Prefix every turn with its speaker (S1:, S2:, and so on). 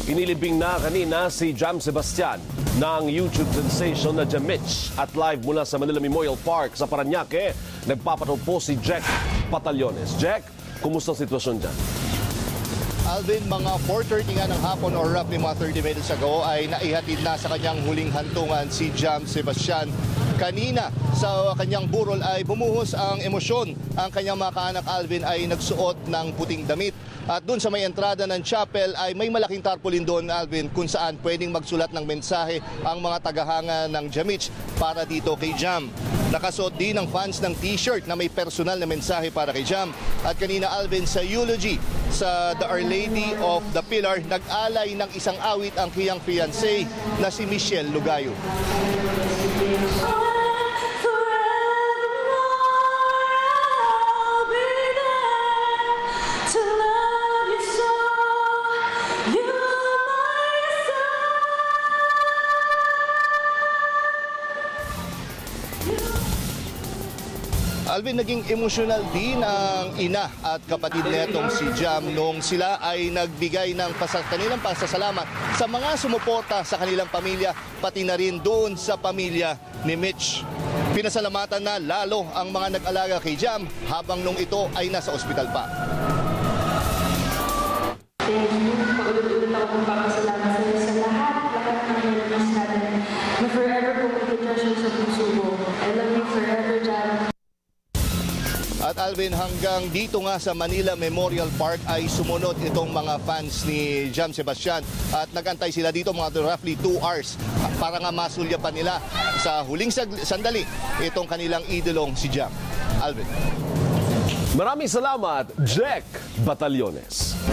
S1: Inilibing na kanina si Jam Sebastian ng YouTube sensation na Jamich at live mula sa Manila Memorial Park sa Parañaque. Nagpapatrol po si Jack Batallones. Jack, kumusta ang sitwasyon dyan?
S2: Alvin, mga 4:30 nga ng hapon or roughly mga 30 minutes ago ay naihatid na sa kanyang huling hantungan si Jam Sebastian. Kanina sa kanyang burol ay bumuhos ang emosyon. Ang kanyang mga kaanak, Alvin, ay nagsuot ng puting damit. At doon sa may entrada ng chapel ay may malaking tarpaulin doon, Alvin, kung saan pwedeng magsulat ng mensahe ang mga tagahanga ng Jamich para dito kay Jam. Nakasuot din ng fans ng t-shirt na may personal na mensahe para kay Jam. At kanina, Alvin, sa eulogy sa The Our Lady of the Pillar, nag-alay ng isang awit ang kiyang fiancé na si Michelle Lugayo. Alvin, naging emosyonal din ang ina at kapatid netong si Jam nung sila ay nagbigay ng kanilang pasasalamat sa mga sumuporta sa kanilang pamilya, pati na rin doon sa pamilya ni Mitch. Pinasalamatan na lalo ang mga nag-alaga kay Jam habang nung ito ay nasa ospital pa.
S3: Paulit-ulit ako magpapasalamat sa iyo sa lahat ng nilabas natin na forever kong ipag-treasure sa puso mo. I love you forever, Jam.
S2: At Alvin, hanggang dito nga sa Manila Memorial Park ay sumunod itong mga fans ni Jam Sebastian at nagantay sila dito mga roughly 2 hours para nga masulyapan nila sa huling sandali itong kanilang idolong si Jam. Alvin.
S1: Maraming salamat, Jack Batallones.